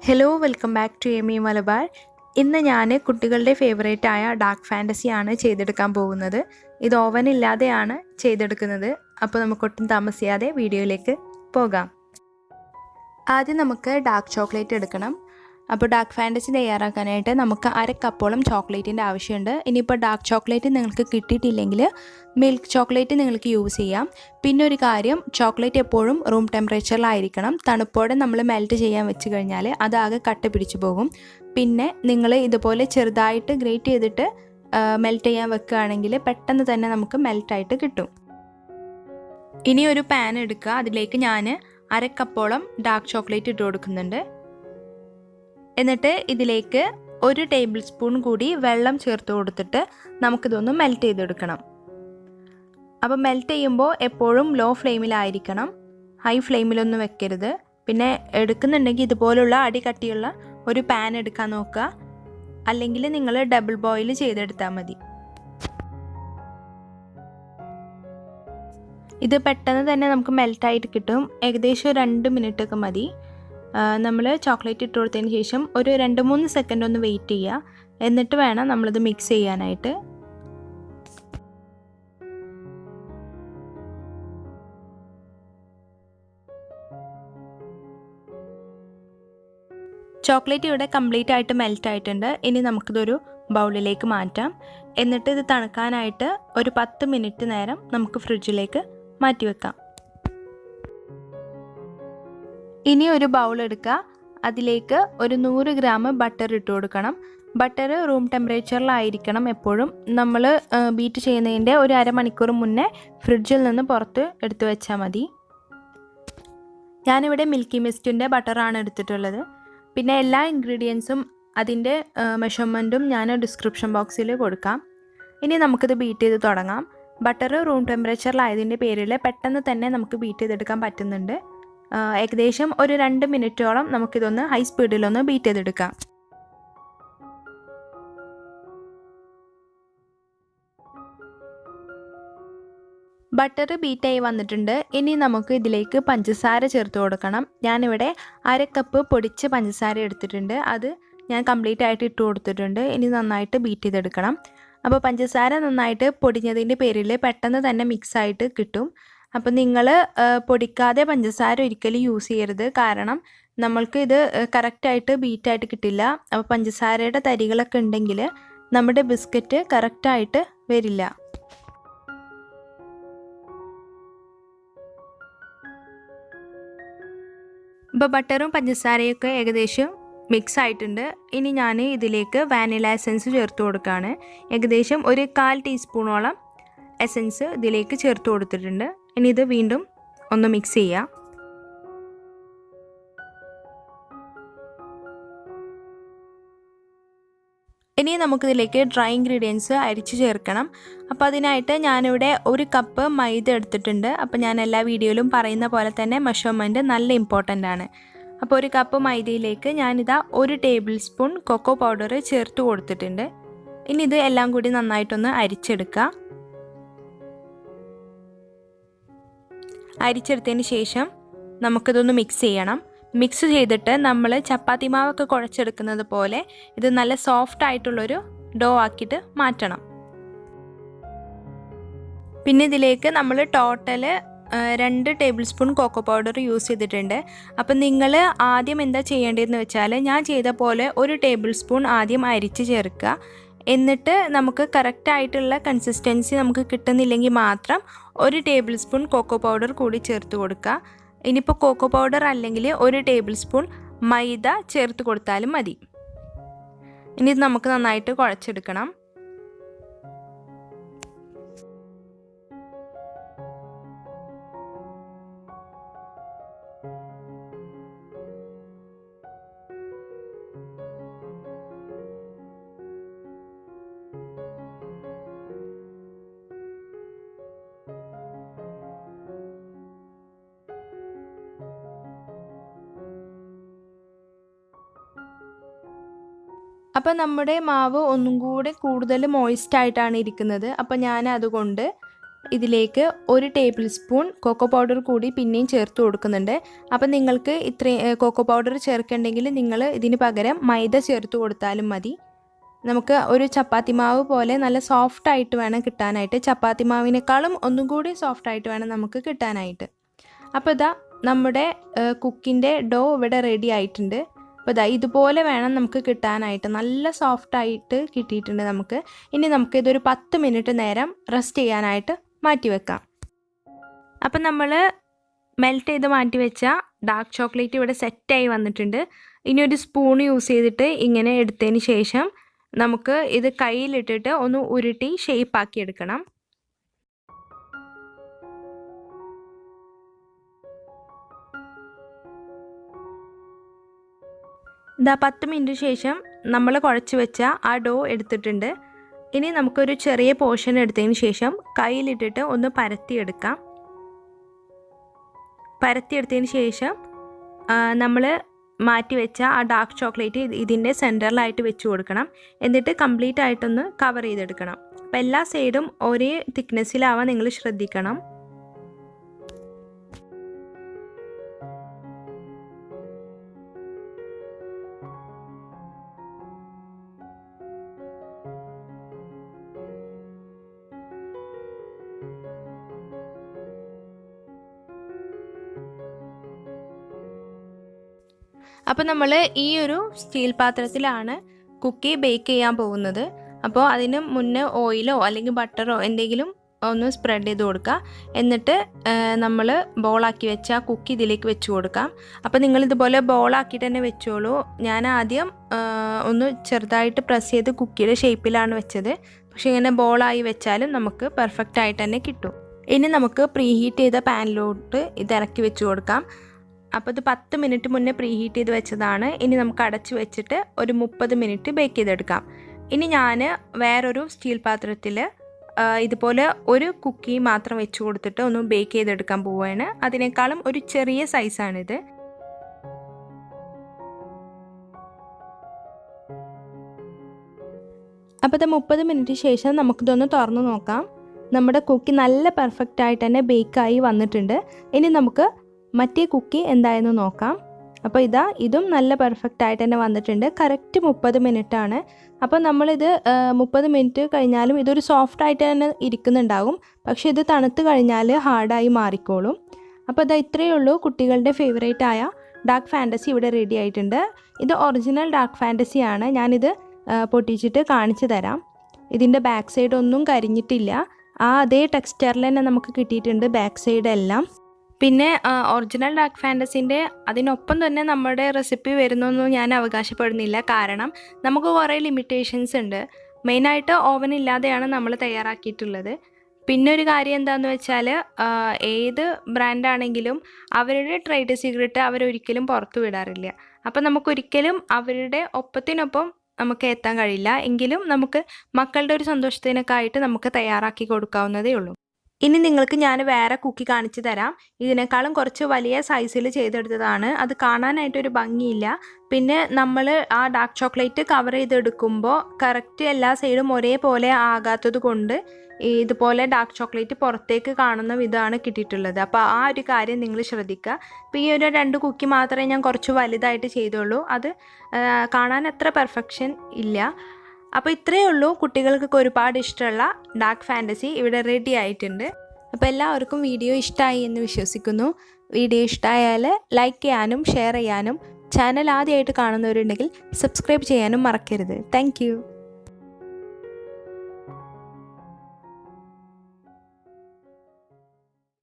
Hello welcome back to എമി മലബാർ. ഇന്ന് ഞാൻ കുട്ടികളുടെ ഫേവറേറ്റായ ഡാർക്ക് ഫാൻറ്റസിയാണ് ചെയ്തെടുക്കാൻ പോകുന്നത്. ഇത് ഓവൻ ഇല്ലാതെയാണ് ചെയ്തെടുക്കുന്നത്. അപ്പോൾ നമുക്കൊട്ടും താമസിയാതെ വീഡിയോയിലേക്ക് പോകാം. ആദ്യം നമുക്ക് ഡാർക്ക് ചോക്ലേറ്റ് എടുക്കണം. അപ്പോൾ ഡാർക്ക് ഫാൻറ്റസി തയ്യാറാക്കാനായിട്ട് നമുക്ക് 1/2 കപ്പോളം ചോക്ലേറ്റിൻ്റെ ആവശ്യമുണ്ട്. ഇനിയിപ്പോൾ ഡാർക്ക് ചോക്ലേറ്റ് നിങ്ങൾക്ക് കിട്ടിയിട്ടില്ലെങ്കിൽ മിൽക്ക് ചോക്ലേറ്റ് നിങ്ങൾക്ക് യൂസ് ചെയ്യാം. പിന്നെ ഒരു കാര്യം, ചോക്ലേറ്റ് എപ്പോഴും റൂം ടെമ്പറേച്ചറിലായിരിക്കണം. തണുപ്പോടെ നമ്മൾ മെൽറ്റ് ചെയ്യാൻ വെച്ച് കഴിഞ്ഞാൽ അതാകെ കട്ട പിടിച്ചു പോകും. പിന്നെ നിങ്ങൾ ഇതുപോലെ ചെറുതായിട്ട് ഗ്രേറ്റ് ചെയ്തിട്ട് മെൽറ്റ് ചെയ്യാൻ വെക്കുകയാണെങ്കിൽ പെട്ടെന്ന് തന്നെ നമുക്ക് മെൽറ്റായിട്ട് കിട്ടും. ഇനി ഒരു പാൻ എടുക്കുക. അതിലേക്ക് ഞാൻ 1/2 കപ്പോളം ഡാർക്ക് ചോക്ലേറ്റ് ഇട്ട് കൊടുക്കുന്നുണ്ട്. എന്നിട്ട് ഇതിലേക്ക് 1 ടേബിൾ സ്പൂൺ കൂടി വെള്ളം ചേർത്ത് കൊടുത്തിട്ട് നമുക്കിതൊന്ന് മെൽറ്റ് ചെയ്തെടുക്കണം. അപ്പോൾ മെൽറ്റ് ചെയ്യുമ്പോൾ എപ്പോഴും ലോ ഫ്ലെയിമിലായിരിക്കണം, ഹൈ ഫ്ലെയിമിലൊന്നും വെക്കരുത്. പിന്നെ എടുക്കുന്നുണ്ടെങ്കിൽ ഇതുപോലുള്ള അടി കട്ടിയുള്ള ഒരു പാൻ എടുക്കാൻ നോക്കുക, അല്ലെങ്കിൽ നിങ്ങൾ ഡബിൾ ബോയിൽ ചെയ്തെടുത്താൽ മതി. ഇത് പെട്ടെന്ന് തന്നെ നമുക്ക് മെൽറ്റായിട്ട് കിട്ടും. ഏകദേശം 2 മിനിറ്റൊക്കെ മതി. നമ്മൾ ചോക്ലേറ്റ് ഇട്ട് കൊടുത്തതിന് ശേഷം ഒരു 2-3 സെക്കൻഡ് ഒന്ന് വെയിറ്റ് ചെയ്യുക. എന്നിട്ട് വേണം നമ്മളിത് മിക്സ് ചെയ്യാനായിട്ട്. ചോക്ലേറ്റ് ഇവിടെ കംപ്ലീറ്റ് ആയിട്ട് മെൽറ്റ് ആയിട്ടുണ്ട്. ഇനി നമുക്കിതൊരു ബൗളിലേക്ക് മാറ്റാം. എന്നിട്ട് ഇത് തണുക്കാനായിട്ട് ഒരു 10 മിനിറ്റ് നേരം നമുക്ക് ഫ്രിഡ്ജിലേക്ക് മാറ്റി വെക്കാം. ഇനി ഒരു ബൗൾ എടുക്കുക. അതിലേക്ക് ഒരു 100 ഗ്രാം ബട്ടർ ഇട്ട് കൊടുക്കണം. ബട്ടർ റൂം ടെമ്പറേച്ചറിലായിരിക്കണം എപ്പോഴും. നമ്മൾ ബീറ്റ് ചെയ്യുന്നതിൻ്റെ ഒരു അരമണിക്കൂർ മുന്നേ ഫ്രിഡ്ജിൽ നിന്ന് പുറത്ത് എടുത്തു വെച്ചാൽ മതി. ഞാനിവിടെ മിൽക്കി മിസ്റ്റിൻ്റെ ബട്ടറാണ് എടുത്തിട്ടുള്ളത്. പിന്നെ എല്ലാ ഇൻഗ്രീഡിയൻസും അതിൻ്റെ മെഷർമെൻറ്റും ഞാൻ ഡിസ്ക്രിപ്ഷൻ ബോക്സിൽ കൊടുക്കാം. ഇനി നമുക്കിത് ബീറ്റ് ചെയ്ത് തുടങ്ങാം. ബട്ടർ റൂം ടെമ്പറേച്ചറിലായതിൻ്റെ പേരിൽ പെട്ടെന്ന് തന്നെ നമുക്ക് ബീറ്റ് ചെയ്തെടുക്കാൻ പറ്റുന്നുണ്ട്. ഏകദേശം ഒരു 2 മിനിറ്റോളം നമുക്കിതൊന്ന് ഹൈ സ്പീഡിലൊന്ന് ബീറ്റ് ചെയ്തെടുക്കാം. ബട്ടർ ബീറ്റായി വന്നിട്ടുണ്ട്. ഇനി നമുക്ക് ഇതിലേക്ക് പഞ്ചസാര ചേർത്ത് കൊടുക്കണം. ഞാനിവിടെ 1/2 കപ്പ് പൊടിച്ച പഞ്ചസാര എടുത്തിട്ടുണ്ട്. അത് ഞാൻ കംപ്ലീറ്റ് ആയിട്ട് ഇട്ട് കൊടുത്തിട്ടുണ്ട്. ഇനി നന്നായിട്ട് ബീറ്റ് ചെയ്തെടുക്കണം. അപ്പോൾ പഞ്ചസാര നന്നായിട്ട് പൊടിഞ്ഞതിൻ്റെ പേരിൽ പെട്ടെന്ന് തന്നെ മിക്സായിട്ട് കിട്ടും. അപ്പോൾ നിങ്ങൾ പൊടിക്കാതെ പഞ്ചസാര ഒരിക്കലും യൂസ് ചെയ്യരുത്. കാരണം നമ്മൾക്ക് ഇത് കറക്റ്റായിട്ട് ബീറ്റായിട്ട് കിട്ടില്ല. അപ്പോൾ പഞ്ചസാരയുടെ തരികളൊക്കെ ഉണ്ടെങ്കിൽ നമ്മുടെ ബിസ്ക്കറ്റ് കറക്റ്റായിട്ട് വരില്ല. ഇപ്പോൾ ബട്ടറും പഞ്ചസാരയൊക്കെ ഏകദേശം മിക്സ് ആയിട്ടുണ്ട്. ഇനി ഞാൻ ഇതിലേക്ക് വാനില എസൻസ് ചേർത്ത് കൊടുക്കുകയാണ്. ഏകദേശം ഒരു 1/4 ടീസ്പൂണോളം എസൻസ് ഇതിലേക്ക് ചേർത്ത് കൊടുത്തിട്ടുണ്ട്. ഇനി ഇത് വീണ്ടും ഒന്ന് മിക്സ് ചെയ്യാം. ഇനി നമുക്കിതിലേക്ക് ഡ്രൈ ഇൻഗ്രീഡിയൻസ് അരിച്ച് ചേർക്കണം. അപ്പോൾ അതിനായിട്ട് ഞാനിവിടെ 1 കപ്പ് മൈദ എടുത്തിട്ടുണ്ട്. അപ്പോൾ ഞാൻ എല്ലാ വീഡിയോയിലും പറയുന്ന പോലെ തന്നെ മെഷർമെൻറ്റ് നല്ല ഇമ്പോർട്ടൻ്റ് ആണ്. അപ്പോൾ 1 കപ്പ് മൈദയിലേക്ക് ഞാനിതാ 1 ടേബിൾ സ്പൂൺ കൊക്കോ പൗഡർ ചേർത്ത് കൊടുത്തിട്ടുണ്ട്. ഇനി ഇത് എല്ലാം കൂടി നന്നായിട്ടൊന്ന് അരിച്ചെടുക്കുക. അരിച്ചെടുത്തതിന് ശേഷം നമുക്കിതൊന്ന് മിക്സ് ചെയ്യണം. മിക്സ് ചെയ്തിട്ട് നമ്മൾ ചപ്പാത്തി മാവൊക്കെ കുഴച്ചെടുക്കുന്നത് പോലെ ഇത് നല്ല സോഫ്റ്റ് ആയിട്ടുള്ളൊരു ഡോ ആക്കിയിട്ട് മാറ്റണം. പിന്നെ ഇതിലേക്ക് നമ്മൾ total 2 tablespoon cocoa powder use ചെയ്തിട്ടുണ്ട്. അപ്പം നിങ്ങൾ ആദ്യം എന്താ ചെയ്യേണ്ടതെന്ന് വെച്ചാൽ ഞാൻ ചെയ്ത പോലെ 1 ടേബിൾ സ്പൂൺ ആദ്യം അരിച്ച് ചേർക്കുക. എന്നിട്ട് നമുക്ക് കറക്റ്റായിട്ടുള്ള കൺസിസ്റ്റൻസി നമുക്ക് കിട്ടുന്നില്ലെങ്കിൽ മാത്രം 1 ടേബിൾ സ്പൂൺ കൊക്കോ പൗഡർ കൂടി ചേർത്ത് കൊടുക്കുക. ഇനിയിപ്പോൾ കൊക്കോ പൗഡർ അല്ലെങ്കിൽ 1 ടേബിൾ സ്പൂൺ മൈദ ചേർത്ത് കൊടുത്താലും മതി. ഇനി ഇത് നമുക്ക് നന്നായിട്ട് കുഴച്ചെടുക്കണം. അപ്പോൾ നമ്മുടെ മാവ് ഒന്നും കൂടെ കൂടുതൽ മോയിസ്റ്റ് ആയിട്ടാണ് ഇരിക്കുന്നത്. അപ്പോൾ ഞാൻ അതുകൊണ്ട് ഇതിലേക്ക് 1 ടേബിൾ സ്പൂൺ കൊക്കോ പൗഡർ കൂടി പിന്നെയും ചേർത്ത് കൊടുക്കുന്നുണ്ട്. അപ്പം നിങ്ങൾക്ക് ഇത്രയും കൊക്കോ പൗഡർ ചേർക്കണ്ടെങ്കിൽ നിങ്ങൾ ഇതിന് പകരം മൈദ ചേർത്ത് കൊടുത്താലും മതി. നമുക്ക് ഒരു ചപ്പാത്തി മാവ് പോലെ നല്ല സോഫ്റ്റായിട്ട് വേണം കിട്ടാനായിട്ട്. ചപ്പാത്തി മാവിനേക്കാളും ഒന്നും കൂടി സോഫ്റ്റായിട്ട് വേണം നമുക്ക് കിട്ടാനായിട്ട്. അപ്പോൾ ഇതാ നമ്മുടെ കുക്കിൻ്റെ ഡോ ഇവിടെ റെഡി ആയിട്ടുണ്ട്. അപ്പോൾ ഇതാ ഇതുപോലെ വേണം നമുക്ക് കിട്ടാനായിട്ട്. നല്ല സോഫ്റ്റായിട്ട് കിട്ടിയിട്ടുണ്ട് നമുക്ക്. ഇനി നമുക്കിതൊരു 10 മിനിറ്റ് നേരം റെസ്റ്റ് ചെയ്യാനായിട്ട് മാറ്റി വെക്കാം. അപ്പം നമ്മൾ മെൽറ്റ് ചെയ്ത് മാറ്റി വെച്ച ഡാർക്ക് ചോക്ലേറ്റ് ഇവിടെ സെറ്റായി വന്നിട്ടുണ്ട്. ഇനി ഒരു സ്പൂൺ യൂസ് ചെയ്തിട്ട് ഇങ്ങനെ എടുത്തതിന് ശേഷം നമുക്ക് ഇത് കയ്യിലിട്ടിട്ട് ഒന്ന് ഉരുട്ടി ഷേപ്പാക്കി എടുക്കണം. ഇതാ 10 മിനിറ്റ് ശേഷം നമ്മൾ കുഴച്ച് വെച്ച ആ ഡോ എടുത്തിട്ടുണ്ട്. ഇനി നമുക്കൊരു ചെറിയ പോർഷൻ എടുത്തതിന് ശേഷം കയ്യിലിട്ടിട്ട് ഒന്ന് പരത്തിയെടുക്കാം. പരത്തിയെടുത്തതിന് ശേഷം നമ്മൾ മാറ്റി വെച്ച ആ ഡാർക്ക് ചോക്ലേറ്റ് ഇതിൻ്റെ സെൻറ്ററിലായിട്ട് വെച്ച് കൊടുക്കണം. എന്നിട്ട് കംപ്ലീറ്റ് ആയിട്ടൊന്ന് കവർ ചെയ്തെടുക്കണം. അപ്പോൾ എല്ലാ സൈഡും ഒരേ തിക്നെസ്സിലാവാൻ നിങ്ങൾ ശ്രദ്ധിക്കണം. അപ്പോൾ നമ്മൾ ഈ ഒരു സ്റ്റീൽ പാത്രത്തിലാണ് കുക്കി ബേക്ക് ചെയ്യാൻ പോകുന്നത്. അപ്പോൾ അതിന് മുന്നേ ഓയിലോ അല്ലെങ്കിൽ ബട്ടറോ എന്തെങ്കിലും ഒന്ന് സ്പ്രെഡ് ചെയ്ത് കൊടുക്കുക. എന്നിട്ട് നമ്മൾ ബോളാക്കി വെച്ച ആ കുക്കി ഇതിലേക്ക് വെച്ച് കൊടുക്കാം. അപ്പോൾ നിങ്ങളിതുപോലെ ബോളാക്കിയിട്ട് തന്നെ വെച്ചോളൂ. ഞാൻ ആദ്യം ഒന്ന് ചെറുതായിട്ട് പ്രസ് ചെയ്ത് കുക്കിയുടെ ഷേപ്പിലാണ് വെച്ചത്. പക്ഷേ ഇങ്ങനെ ബോളായി വെച്ചാലും നമുക്ക് പെർഫെക്റ്റ് ആയിട്ട് തന്നെ കിട്ടും. ഇനി നമുക്ക് പ്രീ ഹീറ്റ് ചെയ്ത പാനിലോട്ട് ഇത് ഇറക്കി വെച്ച് കൊടുക്കാം. അപ്പോൾ ഇത് 10 മിനിറ്റ് മുന്നേ പ്രീ ഹീറ്റ് ചെയ്ത് വെച്ചതാണ്. ഇനി നമുക്ക് അടച്ച് വെച്ചിട്ട് ഒരു 30 മിനിറ്റ് ബേക്ക് ചെയ്തെടുക്കാം. ഇനി ഞാൻ വേറൊരു സ്റ്റീൽ പാത്രത്തിൽ ഇതുപോലെ ഒരു കുക്കി മാത്രം വെച്ച് കൊടുത്തിട്ട് ഒന്ന് ബേക്ക് ചെയ്തെടുക്കാൻ പോവുകയാണ്. അതിനേക്കാളും ഒരു ചെറിയ സൈസാണിത്. അപ്പോൾ ഇത് 30 മിനിറ്റ് ശേഷം നമുക്കിതൊന്ന് തുറന്ന് നോക്കാം. നമ്മുടെ കുക്കി നല്ല പെർഫെക്റ്റ് ആയിട്ട് തന്നെ ബേക്കായി വന്നിട്ടുണ്ട്. ഇനി നമുക്ക് മറ്റേ കുക്കി എന്തായെന്ന് നോക്കാം. അപ്പോൾ ഇതും നല്ല പെർഫെക്റ്റ് ആയിട്ട് തന്നെ വന്നിട്ടുണ്ട്. കറക്റ്റ് 30 മിനിറ്റാണ്. അപ്പോൾ നമ്മളിത് 30 മിനിറ്റ് കഴിഞ്ഞാലും ഇതൊരു സോഫ്റ്റായിട്ട് തന്നെ ഇരിക്കുന്നുണ്ടാകും. പക്ഷേ ഇത് തണുത്ത് കഴിഞ്ഞാൽ ഹാർഡായി മാറിക്കോളും. അപ്പോൾ ഇത്രയേ ഉള്ളൂ. കുട്ടികളുടെ ഫേവറേറ്റ് ആയ ഡാർക്ക് ഫാൻറ്റസി ഇവിടെ റെഡി ആയിട്ടുണ്ട്. ഇത് ഒറിജിനൽ ഡാർക്ക് ഫാൻറ്റസി ആണ്. ഞാനിത് പൊട്ടിച്ചിട്ട് കാണിച്ചു തരാം. ഇതിൻ്റെ ബാക്ക് സൈഡ് ഒന്നും കരിഞ്ഞിട്ടില്ല. അതേ ടെക്സ്ചറിൽ തന്നെ നമുക്ക് കിട്ടിയിട്ടുണ്ട് ബാക്ക് സൈഡ് എല്ലാം. പിന്നെ ഒറിജിനൽ ഡാർക്ക് ഫാൻറ്റസിൻ്റെ അതിനൊപ്പം തന്നെ നമ്മുടെ റെസിപ്പി വരുന്നൊന്നും ഞാൻ അവകാശപ്പെടുന്നില്ല. കാരണം നമുക്ക് കുറേ ലിമിറ്റേഷൻസ് ഉണ്ട്. മെയിനായിട്ട് ഓവൻ ഇല്ലാതെയാണ് നമ്മൾ തയ്യാറാക്കിയിട്ടുള്ളത്. പിന്നെ ഒരു കാര്യം എന്താണെന്ന് വെച്ചാൽ ഏത് ബ്രാൻഡാണെങ്കിലും അവരുടെ ട്രേഡ് സീക്രട്ട് അവരൊരിക്കലും പുറത്തു വിടാറില്ല. അപ്പം നമുക്കൊരിക്കലും അവരുടെ ഒപ്പത്തിനൊപ്പം നമുക്ക് എത്താൻ കഴിയില്ല. എങ്കിലും നമുക്ക് മക്കളുടെ ഒരു സന്തോഷത്തിനൊക്കെ ആയിട്ട് നമുക്ക് തയ്യാറാക്കി കൊടുക്കാവുന്നതേ ഉള്ളൂ. ഇനി നിങ്ങൾക്ക് ഞാൻ വേറെ കുക്കി കാണിച്ചു തരാം. ഇതിനേക്കാളും കുറച്ച് വലിയ സൈസിൽ ചെയ്തെടുത്തതാണ്. അത് കാണാനായിട്ടൊരു ഭംഗിയില്ല. പിന്നെ നമ്മൾ ആ ഡാർക്ക് ചോക്ലേറ്റ് കവർ ചെയ്തെടുക്കുമ്പോൾ കറക്റ്റ് എല്ലാ സൈഡും ഒരേപോലെ ആകാത്തത് കൊണ്ട് ഇതുപോലെ ഡാർക്ക് ചോക്ലേറ്റ് പുറത്തേക്ക് കാണുന്ന വിധമാണ് കിട്ടിയിട്ടുള്ളത്. അപ്പോൾ ആ ഒരു കാര്യം നിങ്ങൾ ശ്രദ്ധിക്കുക. അപ്പോൾ ഈ ഒരു 2 കുക്കി മാത്രമേ ഞാൻ കുറച്ച് വലുതായിട്ട് ചെയ്തുള്ളൂ. അത് കാണാൻ അത്ര പെർഫെക്ഷൻ ഇല്ല. അപ്പോൾ ഇത്രയേ ഉള്ളൂ. കുട്ടികൾക്കൊക്കെ ഒരുപാട് ഇഷ്ടമുള്ള ഡാർക്ക് ഫാൻറ്റസി ഇവിടെ റെഡി ആയിട്ടുണ്ട്. അപ്പോൾ എല്ലാവർക്കും വീഡിയോ ഇഷ്ടമായി എന്ന് വിശ്വസിക്കുന്നു. വീഡിയോ ഇഷ്ടമായാൽ ലൈക്ക് ചെയ്യാനും ഷെയർ ചെയ്യാനും ചാനൽ ആദ്യമായിട്ട് കാണുന്നവരുണ്ടെങ്കിൽ സബ്സ്ക്രൈബ് ചെയ്യാനും മറക്കരുത്. താങ്ക്